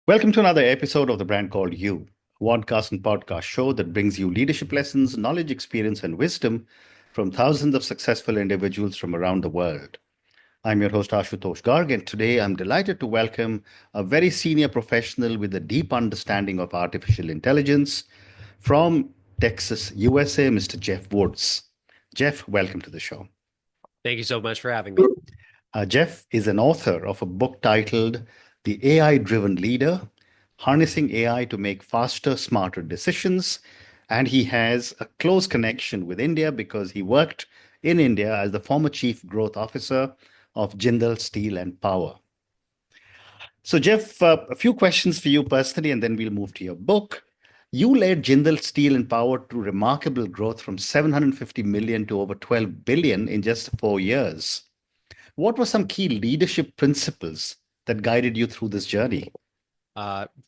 Welcome to another episode of The Brand Called You, a podcast and podcast show that brings you leadership lessons, knowledge, experience, and wisdom from thousands of successful individuals from around the world. I'm your host, Ashutosh Garg, and today I'm delighted to welcome a very senior professional with a deep understanding of artificial intelligence from Texas, USA, Mr. Geoff Woods. Geoff, welcome to the show. Thank you so much for having me. Geoff is an author of a book titled The AI Driven Leader: Harnessing AI to Make Faster, Smarter Decisions. And he has a close connection with India because he worked in India as the former Chief Growth Officer of Jindal Steel and Power. So, Geoff, a few questions for you personally, and then we'll move to your book. You led Jindal Steel and Power to remarkable growth from 750 million to over 12 billion in just 4 years. What were some key leadership principles that guided you through this journey?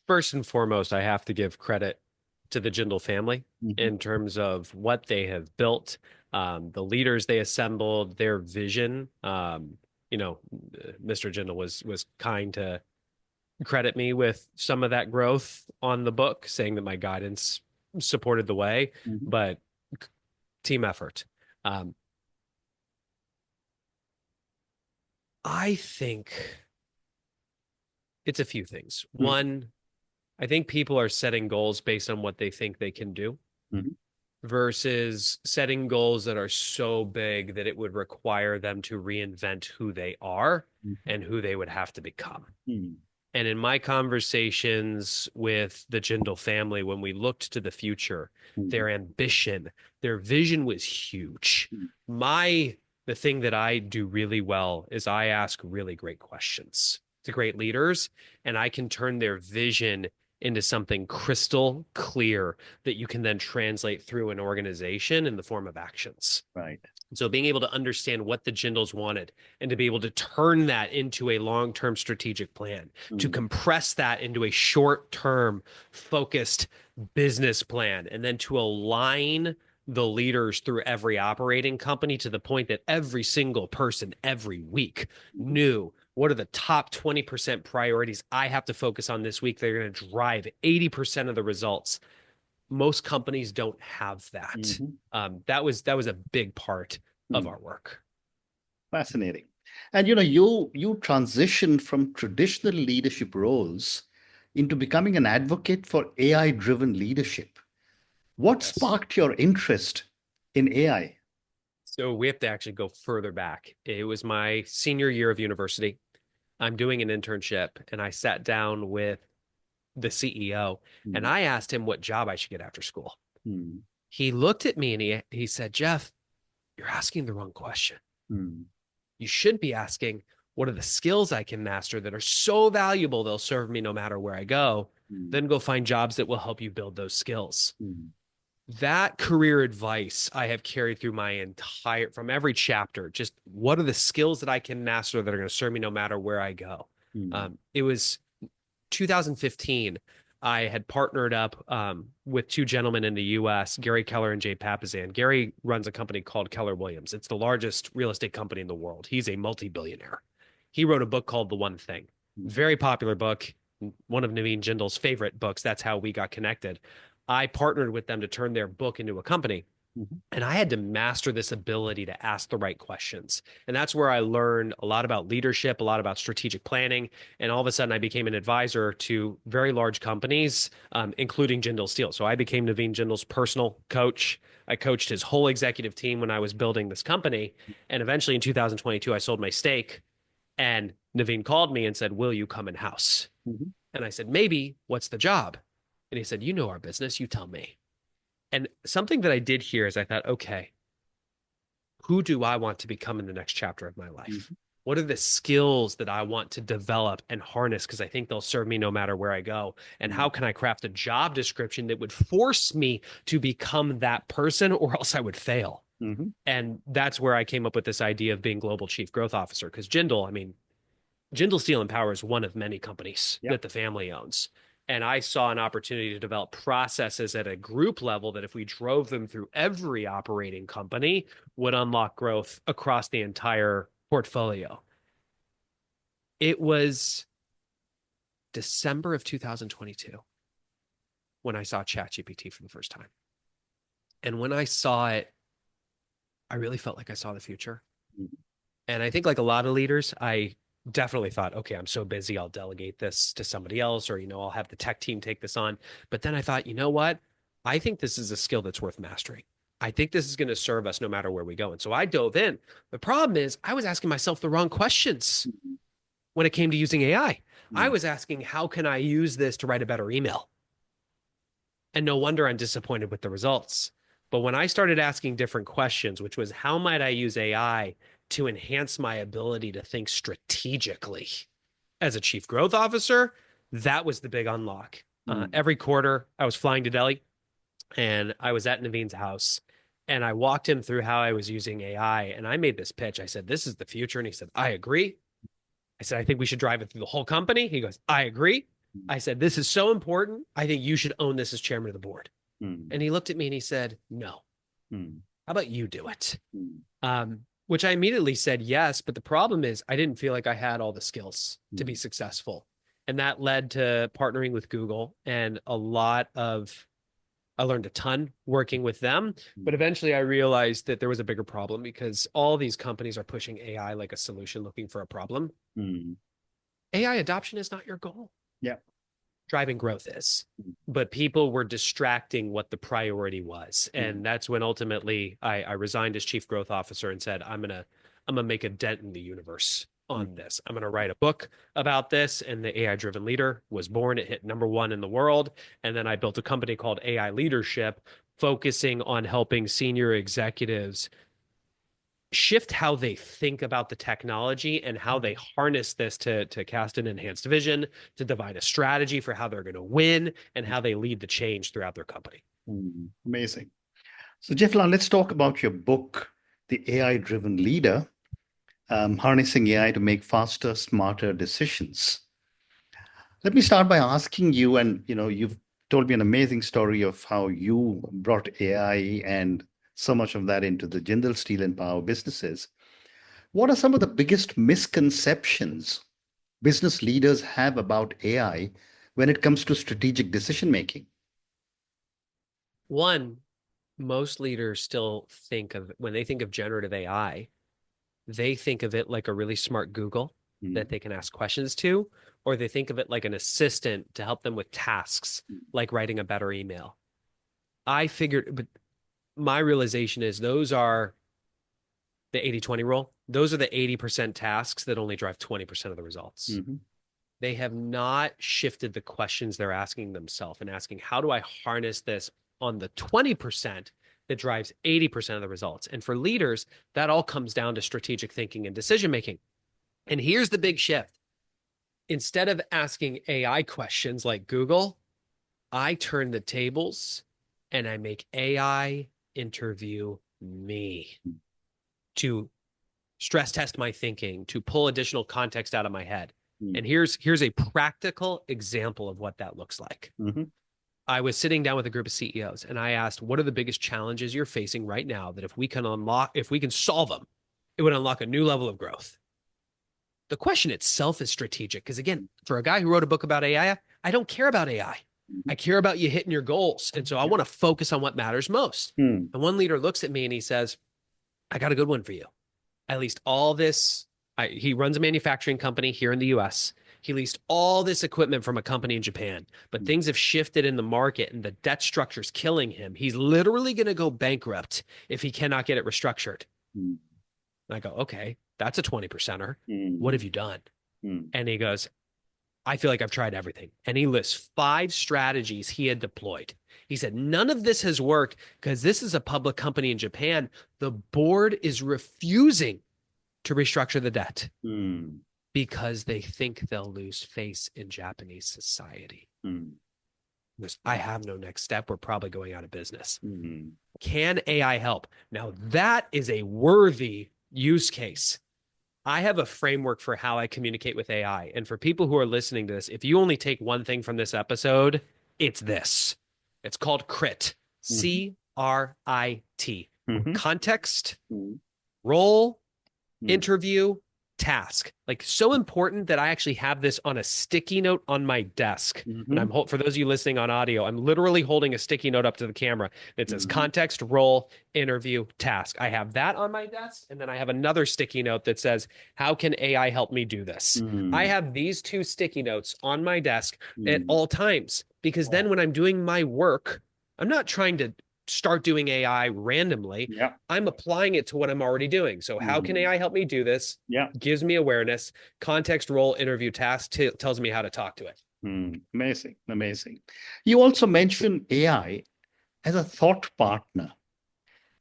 First and foremost, I have to give credit to the Jindal family Mhm. in terms of what they have built, the leaders they assembled, their vision. Mr. Jindal was kind to credit me with some of that growth on the book, saying that my guidance supported the way, Mhm. but team effort. Um, I think it's a few things. Mhm. One, I think people are setting goals based on what they think they can do Mhm. versus setting goals that are so big that it would require them to reinvent who they are Mhm. and who they would have to become. Mhm. And in my conversations with the Jindal family, when we looked to the future, Mhm. their ambition, their vision was huge. Mhm. The thing that I do really well is I ask really great questions to great leaders, and I can turn their vision into something crystal clear that you can then translate through an organization in the form of actions. Right. So being able to understand what the Jindals wanted and to be able to turn that into a long-term strategic plan, to Mhm. compress that into a short-term focused business plan, and then to align the leaders through every operating company to the point that every single person every week Mhm. knew what are the top 20% priorities I have to focus on this week. They're going to drive 80% of the results. Most companies don't have that. Mhm. That was a big part of Mhm. our work. Fascinating. And you transitioned from traditional leadership roles into becoming an advocate for AI-driven leadership. What Yes. sparked your interest in AI? So we have to actually go further back. It was my senior year of university. I'm doing an internship, and I sat down with the CEO and Mhm. I asked him what job I should get after school. Mhm. He looked at me and he said, Geoff, you're asking the wrong question. Mhm. You should be asking, what are the skills I can master that are so valuable they'll serve me no matter where I go? Mhm. Then go find jobs that will help you build those skills. Mhm. That career advice I have carried through from every chapter. Just what are the skills that I can master that are going to serve me no matter where I go? Mhm. It was 2015. I had partnered up with two gentlemen in the US, Gary Keller and Jay Papasan. Gary runs a company called Keller Williams. It's the largest real estate company in the world. He's a multi-billionaire. He wrote a book called The One Thing. Very popular book, one of Naveen Jindal's favorite books. That's how we got connected. I partnered with them to turn their book into a company. Mhm. And I had to master this ability to ask the right questions. And that's where I learned a lot about leadership, a lot about strategic planning. And all of a sudden, I became an advisor to very large companies, including Jindal Steel. So I became Naveen Jindal's personal coach. I coached his whole executive team when I was building this company. And eventually in 2022, I sold my stake. And Naveen called me and said, will you come in house? Mhm. And I said, maybe. What's the job? And he said, you know our business. You tell me. And something that I did here is I thought, okay, who do I want to become in the next chapter of my life? Mhm. What are the skills that I want to develop and harness? Because I think they'll serve me no matter where I go. And Mhm. how can I craft a job description that would force me to become that person, or else I would fail? Mhm. And that's where I came up with this idea of being global chief growth officer. Because Jindal Steel and Power is one of many companies Yeah. that the family owns. And I saw an opportunity to develop processes at a group level that if we drove them through every operating company would unlock growth across the entire portfolio. It was December of 2022 when I saw ChatGPT for the first time. And when I saw it, I really felt like I saw the future. And I think like a lot of leaders, I definitely thought, okay, I'm so busy, I'll delegate this to somebody else, or, I'll have the tech team take this on. But then I thought, you know what? I think this is a skill that's worth mastering. I think this is going to serve us no matter where we go. And so I dove in. The problem is I was asking myself the wrong questions when it came to using AI. I was asking, how can I use this to write a better email? And no wonder I'm disappointed with the results. But when I started asking different questions, which was how might I use AI to enhance my ability to think strategically as a chief growth officer, that was the big unlock. Every quarter, I was flying to Delhi and I was at Naveen's house and I walked him through how I was using AI. And I made this pitch. I said, this is the future. And he said, I agree. I said, I think we should drive it through the whole company. He goes, I agree. I said, this is so important. I think you should own this as chairman of the board. And he looked at me and he said, no. How about you do it? Which I immediately said yes. But the problem is I didn't feel like I had all the skills to be successful. And that led to partnering with Google and I learned a ton working with them. But eventually I realized that there was a bigger problem because all these companies are pushing AI like a solution, looking for a problem. AI adoption is not your goal. Yeah. Driving growth is, but people were distracting what the priority was. And that's when ultimately I resigned as chief growth officer and said, I'm going to make a dent in the universe on this. I'm going to write a book about this. And the AI driven leader was born. It hit #1 in the world. And then I built a company called AI Leadership, focusing on helping senior executives shift how they think about the technology and how they harness this to cast an enhanced vision, to divide a strategy for how they're going to win, and how they lead the change throughout their company. Amazing. So, Geoff, let's talk about your book, The AI-Driven Leader, Harnessing AI to Make Faster, Smarter Decisions. Let me start by asking you, and you've told me an amazing story of how you brought AI and so much of that into the Jindal Steel and Power businesses. What are some of the biggest misconceptions business leaders have about AI when it comes to strategic decision making? One, most leaders still think of, when they think of generative AI, they think of it like a really smart Google that they can ask questions to, or they think of it like an assistant to help them with tasks, like writing a better email. I figured, but my realization is those are the 80-20 rule. Those are the 80% tasks that only drive 20% of the results. They have not shifted the questions they're asking themselves and asking, how do I harness this on the 20% that drives 80% of the results? And for leaders, that all comes down to strategic thinking and decision making. And here's the big shift. Instead of asking AI questions like Google, I turn the tables and I make AI interview me to stress test my thinking, to pull additional context out of my head. And here's a practical example of what that looks like. I was sitting down with a group of CEOs and I asked, what are the biggest challenges you're facing right now that if we can solve them, it would unlock a new level of growth? The question itself is strategic because, again, for a guy who wrote a book about AI, I don't care about AI. I care about you hitting your goals. And so I want to focus on what matters most. And one leader looks at me and he says, I got a good one for you. I leased all this. He runs a manufacturing company here in the US. He leased all this equipment from a company in Japan, but things have shifted in the market and the debt structure is killing him. He's literally going to go bankrupt if he cannot get it restructured. And I go, okay, that's a 20%er. What have you done? And he goes, I feel like I've tried everything. And he lists 5 strategies he had deployed. He said, none of this has worked because this is a public company in Japan. The board is refusing to restructure the debt because they think they'll lose face in Japanese society. Because I have no next step. We're probably going out of business. Can AI help? Now, that is a worthy use case. I have a framework for how I communicate with AI. And for people who are listening to this, if you only take one thing from this episode, it's this. It's called CRIT. CRIT. Context, role, interview, task. Like so important that I actually have this on a sticky note on my desk. And Mm-hmm. for those of you listening on audio, I'm literally holding a sticky note up to the camera. It says Mm-hmm. context, role, interview, task. I have that on my desk. And then I have another sticky note that says, how can AI help me do this? I Mm-hmm. have these two sticky notes on my desk at Mm-hmm. all times because then Wow. when I'm doing my work, I'm not trying to start doing AI randomly. Yeah. I'm applying it to what I'm already doing. So, how can Mm-hmm. AI help me do this? Yeah. Gives me awareness, context, role, interview, task, tells me how to talk to it. Amazing. Amazing. You also mentioned AI as a thought partner.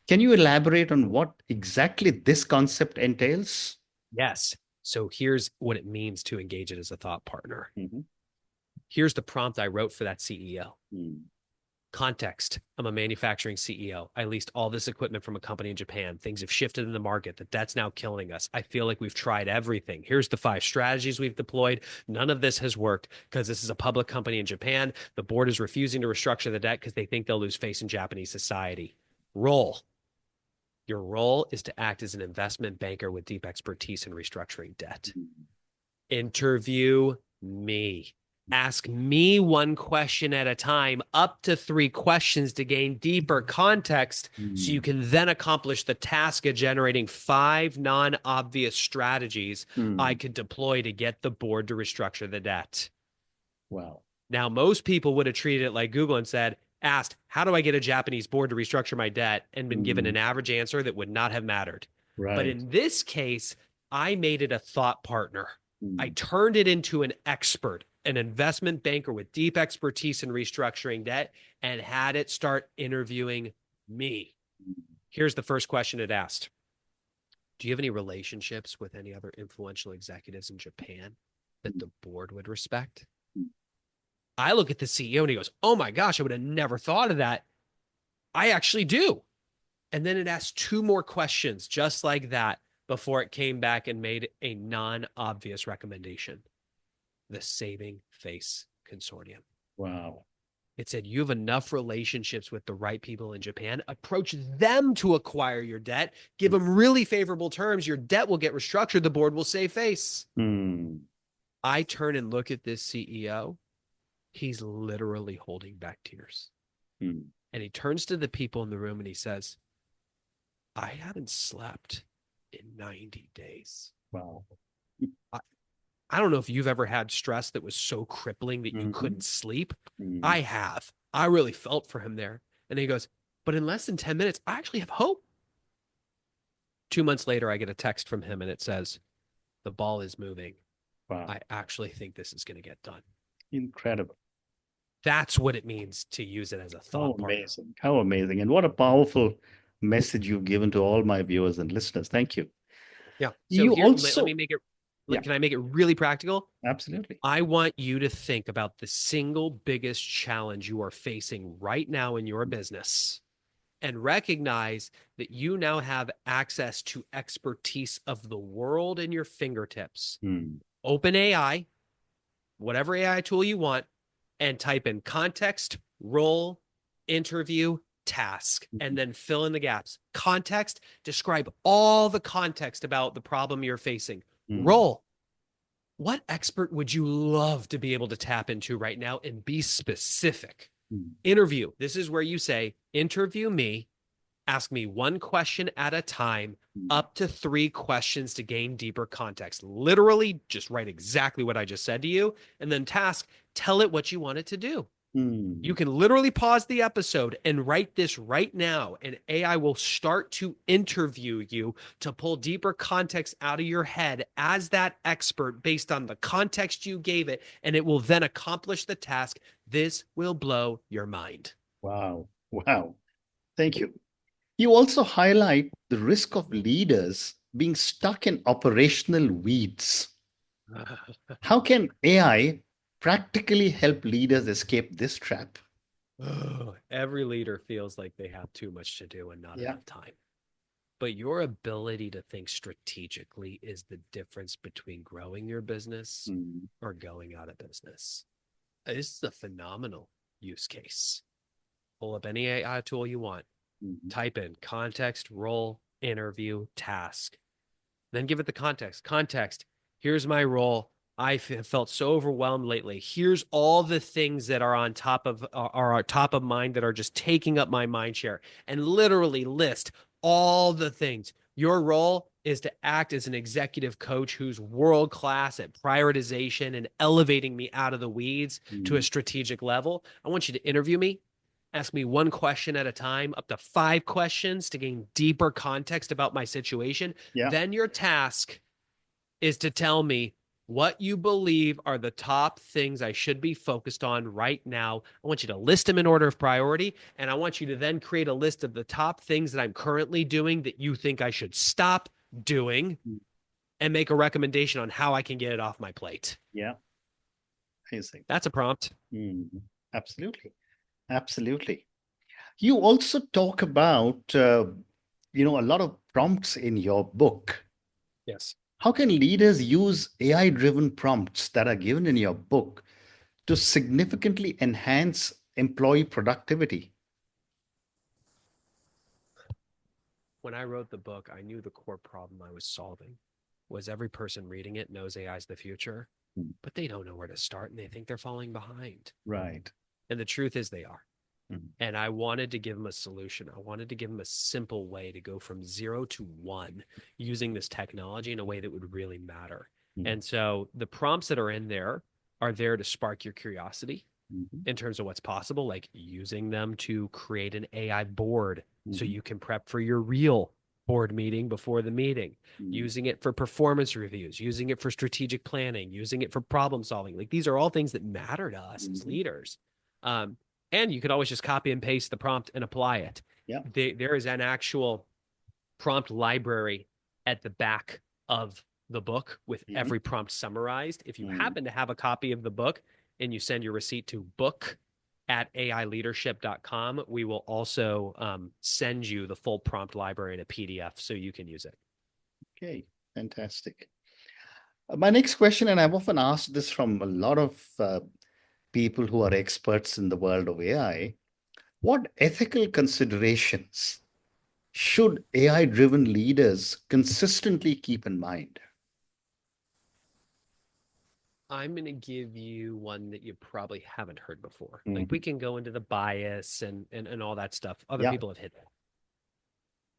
Can you elaborate on what exactly this concept entails? Yes. So, here's what it means to engage it as a thought partner. Mm-hmm. Here's the prompt I wrote for that CEO. Mm. Context. I'm a manufacturing CEO. I leased all this equipment from a company in Japan. Things have shifted in the market. The debt's now killing us. I feel like we've tried everything. Here's the 5 strategies we've deployed. None of this has worked because this is a public company in Japan. The board is refusing to restructure the debt because they think they'll lose face in Japanese society. Role. Your role is to act as an investment banker with deep expertise in restructuring debt. Interview me. Ask me one question at a time, up to 3 questions to gain deeper context so you Mm. can then accomplish the task of generating 5 non-obvious strategies I Mm. could deploy to get the board to restructure the debt. Wow. Now, most people would have treated it like Google and said, asked, how do I get a Japanese board to restructure my debt? And been given Mm. an average answer that would not have mattered. But Right. in this case, I made it a thought partner. I Mm. turned it into an expert, an investment banker with deep expertise in restructuring debt, and had it start interviewing me. Here's the first question it asked. Do you have any relationships with any other influential executives in Japan that the board would respect? Mm. I look at the CEO and he goes, oh my gosh, I would have never thought of that. I actually do. And then it asked 2 more questions just like that before it came back and made a non obvious recommendation: the Saving Face Consortium. Wow. It said, you have enough relationships with the right people in Japan. Approach them to acquire your debt. Give them really favorable terms. Your debt will get restructured. The board will save face. Mm. I turn and look at this CEO. He's literally holding back tears. Mm. And he turns to the people in the room and he says, I haven't slept in 90 days. Wow. I, I don't know if you've ever had stress that was so crippling that you Mm-hmm. couldn't sleep. Mm. I have. I really felt for him there. And he goes, but in less than 10 minutes, I actually have hope. 2 months later, I get a text from him and it says, the ball is moving. Wow. I actually think this is going to get done. Incredible. That's what it means to use it as a How thought partner. amazing. How amazing. And what a powerful message you've given to all my viewers and listeners. Thank you. Yeah. So You here, let me also, make it, yeah, can I make it really practical? absolutely. I want you to think about the single biggest challenge you are facing right now in your business and recognize that you now have access to expertise of the world in your fingertips. Mm. Open AI, whatever AI tool you want, and type in context, role, interview, task, and then fill in the gaps. Context, describe all the context about the problem you're facing. Mm. Role, what expert would you love to be able to tap into right now and be specific? Mm. Interview, this is where you say, interview me, ask me one question at a time, Mm. up to 3 questions to gain deeper context. Literally, just write exactly what I just said to you. And then task, tell it what you want it to do. You Mm. can literally pause the episode and write this right now, and AI will start to interview you to pull deeper context out of your head as that expert based on the context you gave it, and it will then accomplish the task. This will blow your mind. Wow. Wow. Thank you. You also highlight the risk of leaders being stuck in operational weeds. How can AI practically help leaders escape this trap? Every leader feels like they have too much to do and not Yeah. enough time. But your ability to think strategically is the difference between growing your business Mm. or going out of business. This is a phenomenal use case. Pull up any AI tool you want, Mm. type in context, role, interview, task. Then give it the context. Context. Here's my role. I felt so overwhelmed lately. Here's all the things that are on top of are top of mind that are just taking up my mind share, and literally list all the things. Your role is to act as an executive coach who's world class at prioritization and elevating me out of the weeds to a strategic level. I want you to interview me. Ask me one question at a time, up to 5 questions to gain deeper context about my situation. Yeah. Then your task is to tell me what you believe are the top things I should be focused on right now. I want you to list them in order of priority, and I want you to then create a list of the top things that I'm currently doing that you think I should stop doing and make a recommendation on how I can get it off my plate. Yeah. Amazing. That's a prompt. Absolutely. Absolutely. You also talk about, a lot of prompts in your book. Yes. How can leaders use AI-driven prompts that are given in your book to significantly enhance employee productivity? When I wrote the book, I knew the core problem I was solving was every person reading it knows AI is the future, but they don't know where to start and they think they're falling behind. Right. And the truth is they are. Mhm. And I wanted to give them a solution. I wanted to give them a simple way to go from 0 to 1 using this technology in a way that would really matter. Mhm. And so the prompts that are there to spark your curiosity Mhm. in terms of what's possible, like using them to create an AI board so Mhm. you can prep for your real board meeting before the meeting, Mhm. using it for performance reviews, using it for strategic planning, using it for problem solving. Like these are all things that matter to us as Mhm. leaders. And you could always just copy and paste the prompt and apply it. Yeah. There is an actual prompt library at the back of the book with Mhm. every prompt summarized. If you Mhm. happen to have a copy of the book and you send your receipt to book@aileadership.com, we will also send you the full prompt library in a PDF so you can use it. Okay, fantastic. My next question, and I've often asked this from a lot of people who are experts in the world of AI, what ethical considerations should AI-driven leaders consistently keep in mind? I'm going to give you one that you probably haven't heard before. Like we Mhm. can go into the bias and all that stuff. Other Yeah. people have hit that.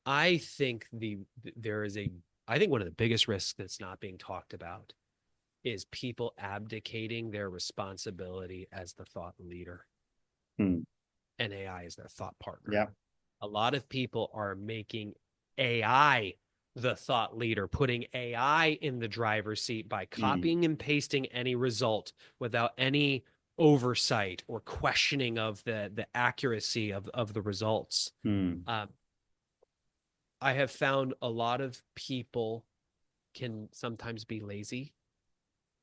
I think there is a I think one of the biggest risks that's not being talked about is people abdicating their responsibility as the thought leader Hmm. and AI is their thought partner. Yeah. A lot of people are making AI the thought leader, putting AI in the driver's seat by Hmm. copying and pasting any result without any oversight or questioning of the accuracy of the results. Hmm. Uh, I have found a lot of people can sometimes be lazy,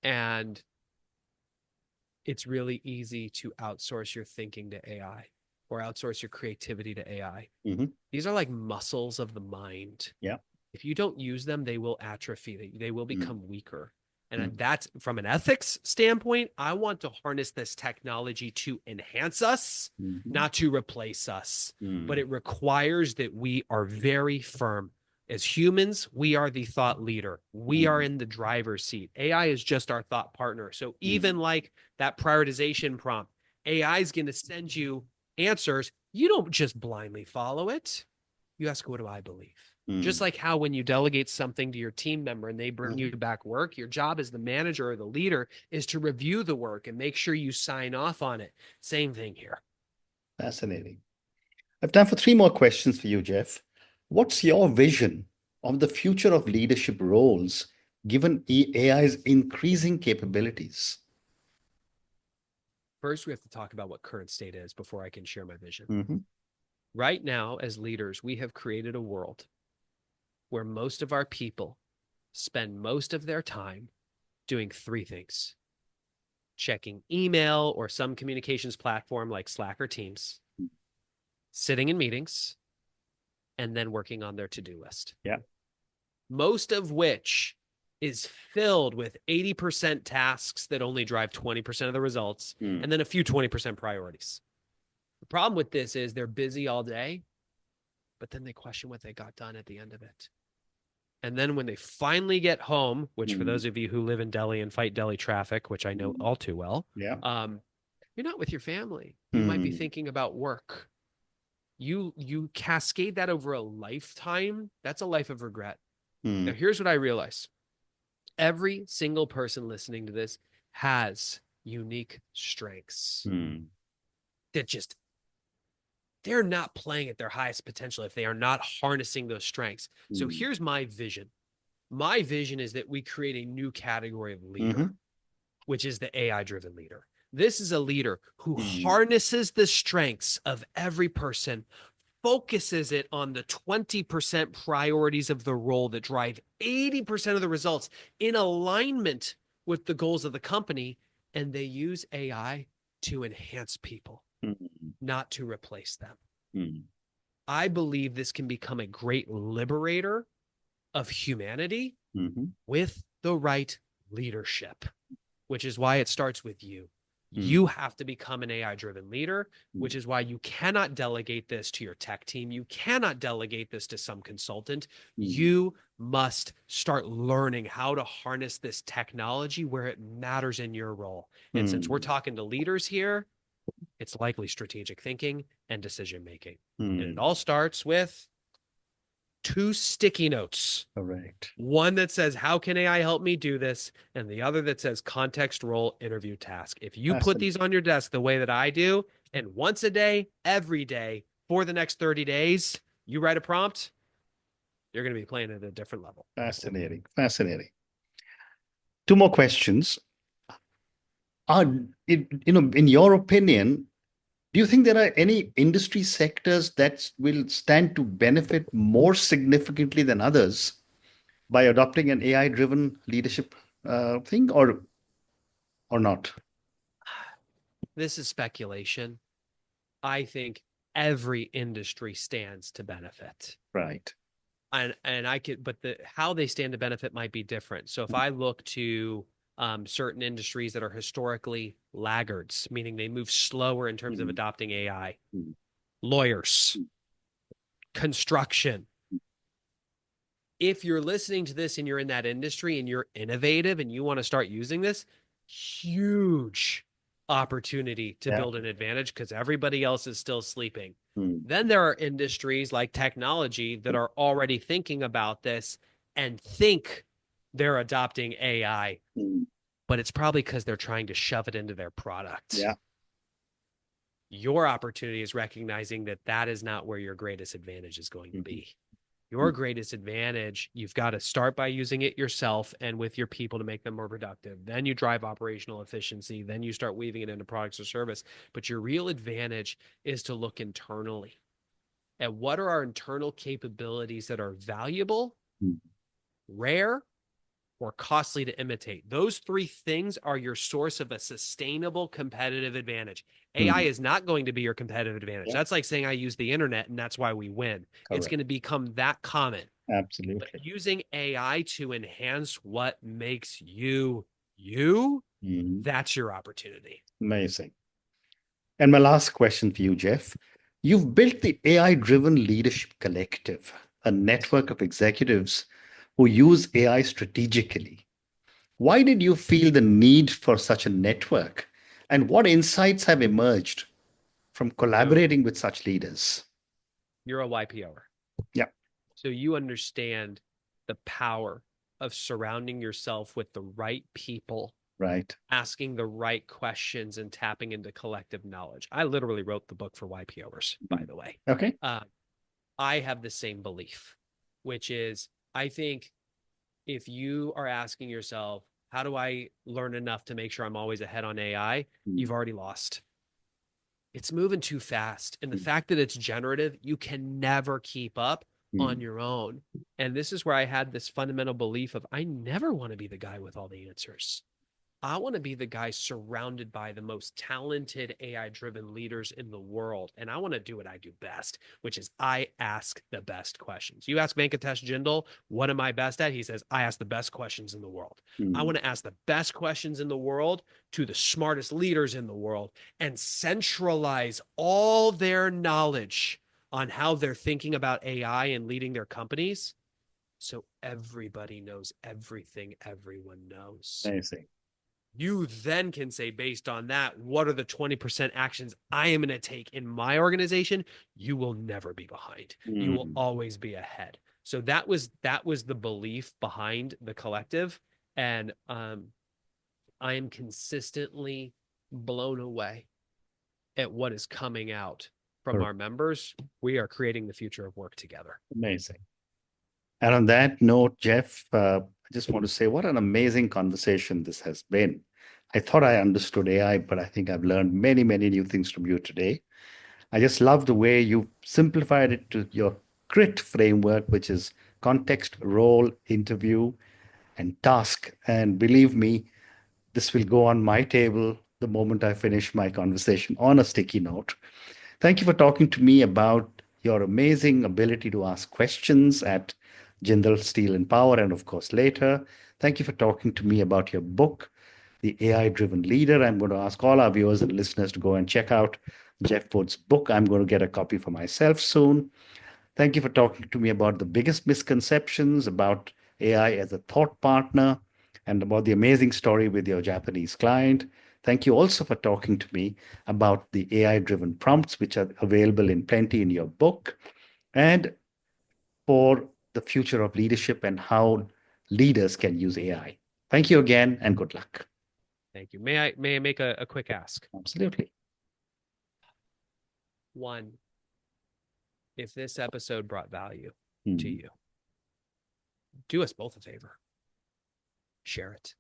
and it's really easy to outsource your thinking to AI or outsource your creativity to AI. Hmm. These are like muscles of the mind. Yeah. If you don't use them, they will atrophy, they will Hmm. become weaker. And Hmm. that's from an ethics standpoint. I want to harness this technology to enhance us, Hmm. not to replace us. But Hmm. it requires that we are very firm. As humans, we are the thought leader. We are Hmm. in the driver's seat. AI is just our thought partner. So Hmm. even like that prioritization prompt, AI is going to send you answers. You don't just blindly follow it. You ask, what do I believe? Just Hmm. like how when you delegate something to your team member and they bring you back work, your job as the manager or the leader is to review the work and make sure you sign off on it. Same thing here. Fascinating. I've time for 3 more questions for you, Geoff. What's your vision of the future of leadership roles given AI's increasing capabilities? First, we have to talk about what current state is before I can share my vision. Hmm. Right now, as leaders, we have created a world where most of our people spend most of their time doing 3 things: checking email or some communications platform like Slack or Teams, sitting in meetings, and then working on their to-do list. Yeah. Most of which is filled with 80% tasks that only drive 20% of the results, Hmm. and then a few 20% priorities. The problem with this is they're busy all day, but then they question what they got done at the end of it. And then when they finally get home, which for Mm. those of you who live in Delhi and fight Delhi traffic, which I know Mm. all too well, Yeah. you're not with your family. You might be Mm. thinking about work. You cascade that over a lifetime. That's a life of regret. Now, Mm. here's what I realize. Every single person listening to this has unique strengths Mm. that just they're not playing at their highest potential if they are not harnessing those strengths. So Mm. here's my vision. My vision is that we create a new category of leader, Mhm. which is the AI driven leader. This is a leader who Mm. harnesses the strengths of every person, focuses it on the 20% priorities of the role that drive 80% of the results in alignment with the goals of the company. And they use AI to enhance people, Mm. not to replace them. Mm. I believe this can become a great liberator of humanity Mhm. with the right leadership, which is why it starts with you. Mm. You have to become an AI driven leader, Mm. which is why you cannot delegate this to your tech team. You cannot delegate this to some consultant. Mm. You must start learning how to harness this technology where it matters in your role. And since we're Mm. talking to leaders here, it's likely strategic thinking and decision making. And it Mm. all starts with 2 sticky notes. Correct. One that says, how can AI help me do this? And the other that says context, role, interview, task. If you put these Fascinating. on your desk the way that I do, and once a day, every day, for the next 30 days, you write a prompt, you're going to be playing at a different level. Fascinating. Fascinating. Two more questions. Are, in your opinion, do you think there are any industry sectors that will stand to benefit more significantly than others by adopting an AI-driven leadership thing, or not? This is speculation. I think every industry stands to benefit. Right. And I could, but the how they stand to benefit might be different. So if I look to certain industries that are historically laggards, meaning they move slower in terms of Mm. adopting AI, Mm. lawyers, construction. If you're listening to this and you're in that industry and you're innovative and you want to start using this, huge opportunity to Yeah. build an advantage because everybody else is still sleeping. Mm. Then there are industries like technology that are already thinking about this and think they're adopting AI, Mm. but it's probably because they're trying to shove it into their product. Yeah. Your opportunity is recognizing that that is not where your greatest advantage is going to Mhm. be. Your greatest advantage, you've got to start by using it yourself and with your people to make them more productive. Then you drive operational efficiency. Then you start weaving it into products or service. But your real advantage is to look internally at what are our internal capabilities that are valuable, Mm. rare, or costly to imitate. Those three things are your source of a sustainable competitive advantage. AI Mm. is not going to be your competitive advantage. Yeah. That's like saying I use the internet and that's why we win. It's Correct. going to become that common. But Absolutely. using AI to enhance what makes you you, Mm. that's your opportunity. Amazing. And my last question for you, Geoff. You've built the AI-driven leadership collective, a network of executives who use AI strategically. Why did you feel the need for such a network? And what insights have emerged from So collaborating with such leaders? you're a YPOer. Yeah, So you understand the power of surrounding yourself with the right people, right. asking the right questions, and tapping into collective knowledge. I literally wrote the book for YPOers, by Mm. the way. Okay. Uh, I have the same belief, which is I think if you are asking yourself, how do I learn enough to make sure I'm always ahead on AI? Mm. You've already lost. It's moving too fast. And the Mm. fact that it's generative, you can never keep up on Mm. your own. And this is where I had this fundamental belief of I never want to be the guy with all the answers. I want to be the guy surrounded by the most talented AI driven leaders in the world. And I want to do what I do best, which is I ask the best questions. You ask Venkatesh Jindal, what am I best at? He says, I ask the best questions in the world. I Mm. want to ask the best questions in the world to the smartest leaders in the world and centralize all their knowledge on how they're thinking about AI and leading their companies so everybody knows everything everyone knows. I see. You then can say, based on that, what are the 20% actions I am going to take in my organization? You will never be behind. You will always be ahead. So that was the belief behind the collective. And I am consistently blown away at what is coming out from our members. We are creating the future of work together. Amazing. And on that note, Geoff, I just want to say what an amazing conversation this has been. I thought I understood AI, but I think I've learned many, many new things from you today. I just love the way you simplified it to your CRIT framework, which is context, role, interview, and task. And believe me, this will go on my table the moment I finish my conversation on a sticky note. Thank you for talking to me about your amazing ability to ask questions at Jindal Steel and Power, and of course later. Thank you for talking to me about your book, The AI Driven Leader. I'm going to ask all our viewers and listeners to go and check out Geoff Woods' book. I'm going to get a copy for myself soon. Thank you for talking to me about the biggest misconceptions about AI as a thought partner and about the amazing story with your Japanese client. Thank you also for talking to me about the AI driven prompts, which are available in plenty in your book, and for the future of leadership and how leaders can use AI. Thank you again and good luck. Thank you. May I make a quick ask? Absolutely. One, if this episode brought value to you, do us both a favor. Share it.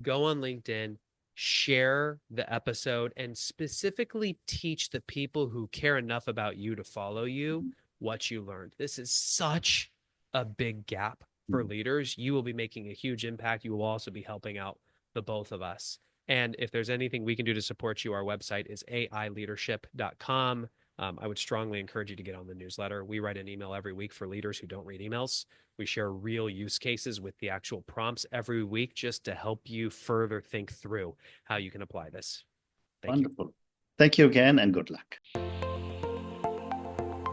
Go on LinkedIn, share the episode, and specifically teach the people who care enough about you to follow you what you learned. This is such a big gap for leaders. You will be making a huge impact. You will also be helping out the both of us. And if there's anything we can do to support you, our website is aileadership.com. I would strongly encourage you to get on the newsletter. We write an email every week for leaders who don't read emails. We share real use cases with the actual prompts every week just to help you further think through how you can apply this. Wonderful. Thank you again and good luck.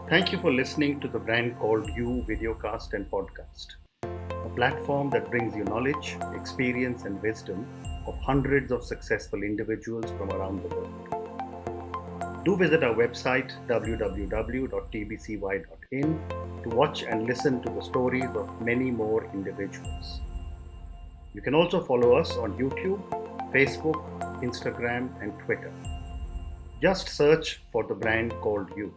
Thank you for listening to the Brand Called You videocast and podcast, a platform that brings you knowledge, experience, and wisdom of hundreds of successful individuals from around the world. Do visit our website www.tbcy.in to watch and listen to the stories of many more individuals. You can also follow us on YouTube, Facebook, Instagram, and Twitter. Just search for the Brand Called You.